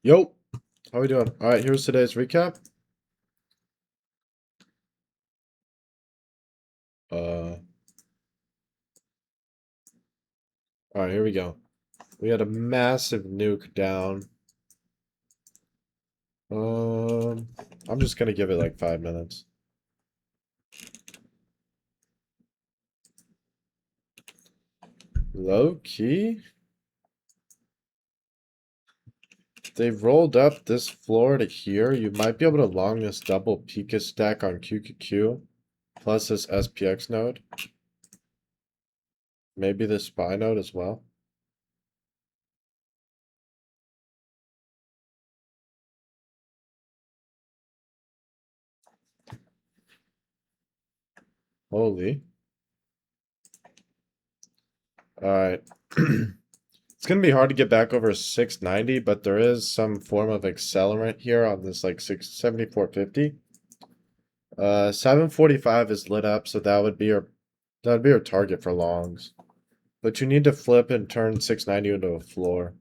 Yo, how we doing? All right, here's today's recap. All right, here we go. We had a massive nuke down. Um, I'm just gonna give it like 5 minutes. Low key, they rolled up this floor to here. You might be able to long this double Pika stack on QQQ plus this SPX node. Maybe this SPY node as well. Holy. All right. It's gonna be hard to get back over 690, but there is some form of accelerant here on this like 674.50. 745 is lit up, so that would be your target for longs. But you need to flip and turn 690 into a floor.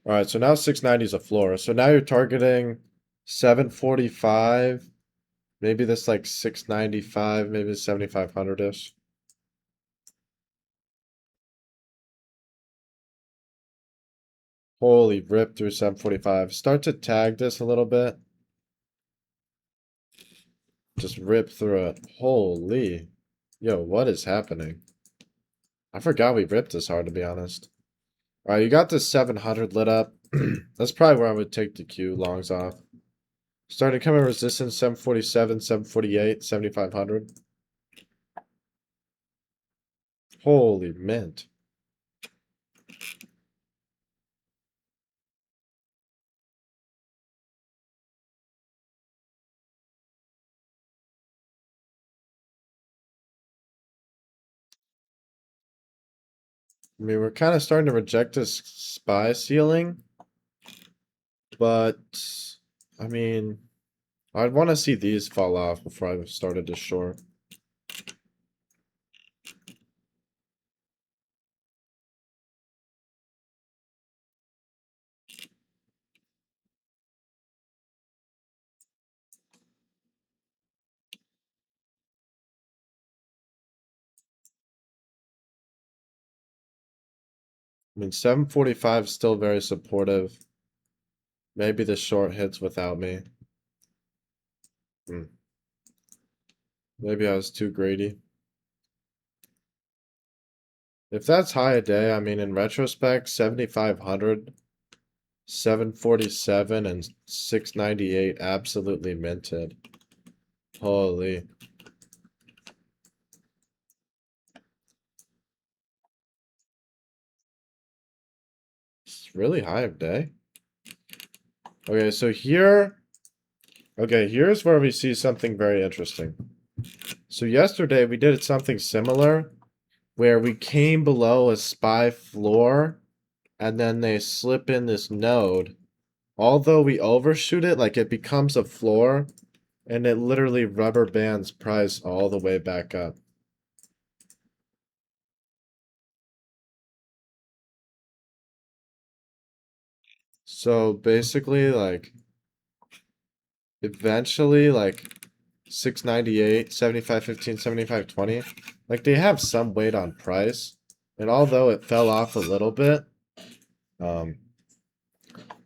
Alright, so now 690 is a floor. So now you're targeting 745, maybe this like 695, maybe 7500-ish. Holy rip through 745. Start to tag this a little bit. Just rip through it. Holy. Yo, what is happening? I forgot we ripped this hard, to be honest. Alright, you got this 700 lit up. That's probably where I would take the Q longs off. Starting to come in resistance 747, 748, 7500. Holy mint. I mean, we're kind of starting to reject this SPY ceiling, but I mean, I'd want to see these fall off before I started to short. I mean, 745 is still very supportive. Maybe the short hits without me. Maybe I was too greedy. If that's high a day, I mean, in retrospect, 7500, 747, and 698 absolutely minted. Holy. It's really high of day. Okay, so here. Okay, here's where we see something very interesting. So yesterday we did something similar where we came below a SPY floor and then they slip in this node. Although we overshoot it, like it becomes a floor and it literally rubber bands price all the way back up. So basically, like, eventually, like, 698, 7515, 7520, like, they have some weight on price. And although it fell off a little bit, um,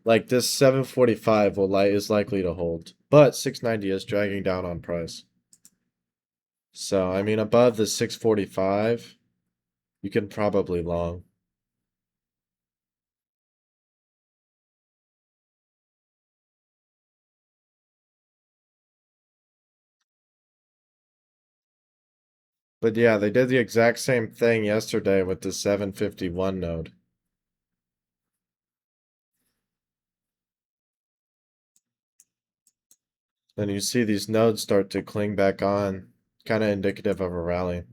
like, this 745 is likely to hold. But 690 is dragging down on price. So, I mean, above the 645, you can probably long. But yeah, they did the exact same thing yesterday with the 751 node. And you see these nodes start to cling back on, kind of indicative of a rally.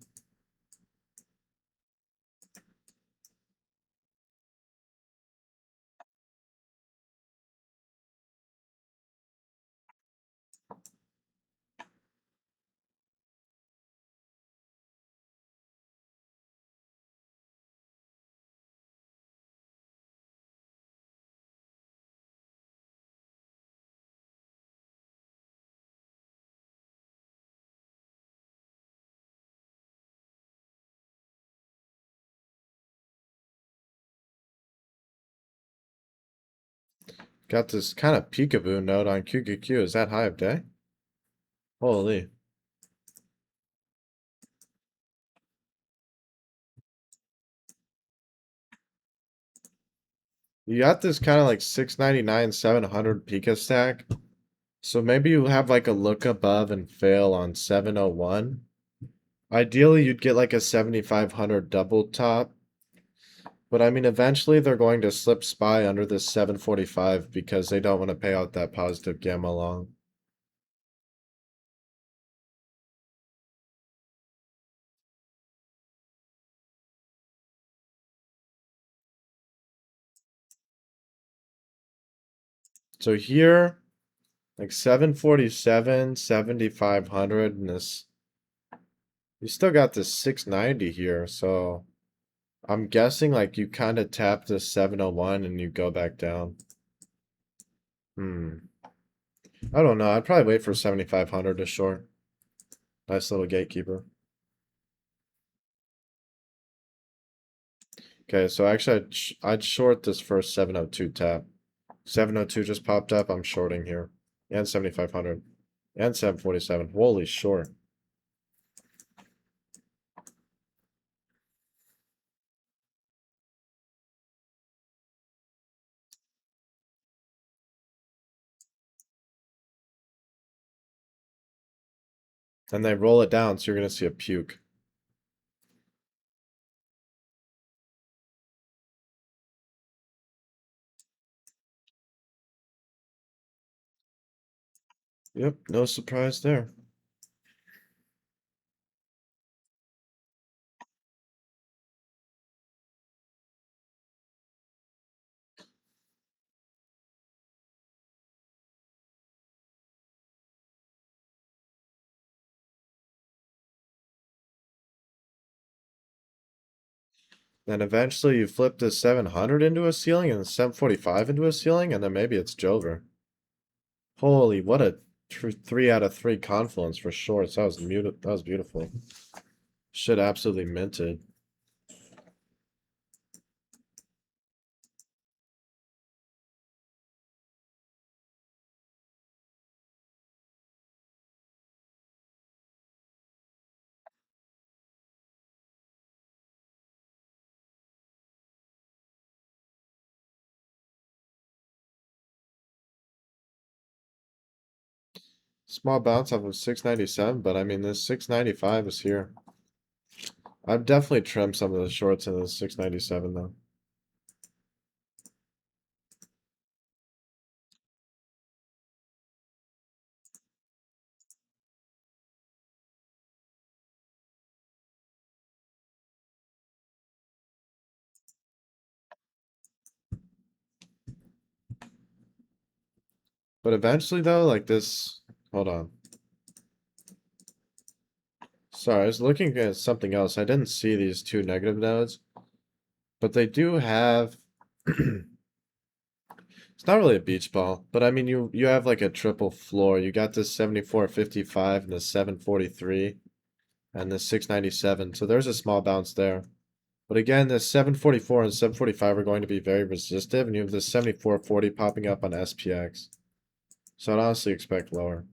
Got this kind of peekaboo note on QQQ. Is that high of day? Holy. You got this kind of like 699, 700 Pika stack. So maybe you have like a look above and fail on 701. Ideally, you'd get like a 7500 double top. But I mean, eventually they're going to slip SPY under this 745 because they don't want to pay out that positive gamma long. So here, like 747, 7500, and this, you still got this 690 here. So I'm guessing like you kind of tap this 701 and you go back down. I don't know. I'd probably wait for 7500 to short. Nice little gatekeeper. Okay, so actually I'd short this first 702 tap. 702 just popped up. I'm shorting here. And 7500. And 747. Holy short. And they roll it down, so you're gonna see a puke. Yep, no surprise there. Then eventually you flip this 700 into a ceiling and 745 into a ceiling, and then maybe it's Jover. Holy, what a 3 out of 3 confluence for shorts. That was that was beautiful. Shit absolutely minted. Small bounce off of 697, but I mean this 695 is here. I've definitely trimmed some of the shorts in the 697 though. But eventually though, like this, hold on. Sorry, I was looking at something else. I didn't see these two negative nodes, but they do have. It's not really a beach ball, but I mean you have like a triple floor. You got this 74.55 and the 743 and the 697. So there's a small bounce there. But again, this 744 and 745 are going to be very resistive, and you have this 74.40 popping up on SPX. So I'd honestly expect lower.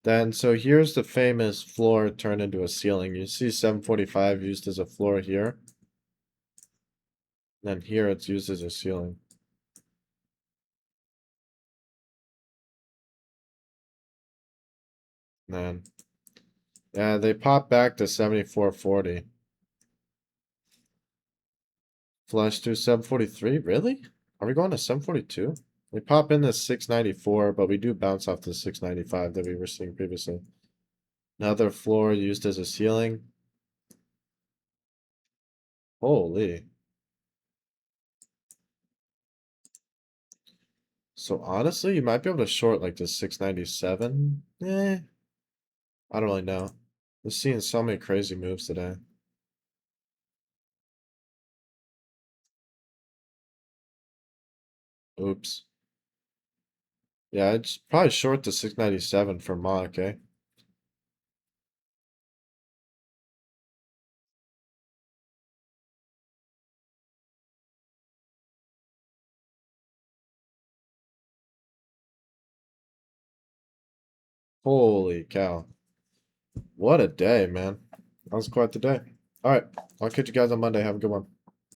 Then, so here's the famous floor turned into a ceiling. You see 745 used as a floor here. Then here it's used as a ceiling. Then, yeah, they pop back to 74.40. Flush to 743, really? Are we going to 742? We pop in the 694, but we do bounce off the 695 that we were seeing previously. Another floor used as a ceiling. Holy. So honestly, you might be able to short like the 697. I don't really know. We're seeing so many crazy moves today. Oops. Yeah, I'd probably short the 697 for mock, eh? Holy cow. What a day, man. That was quite the day. All right. I'll catch you guys on Monday. Have a good one.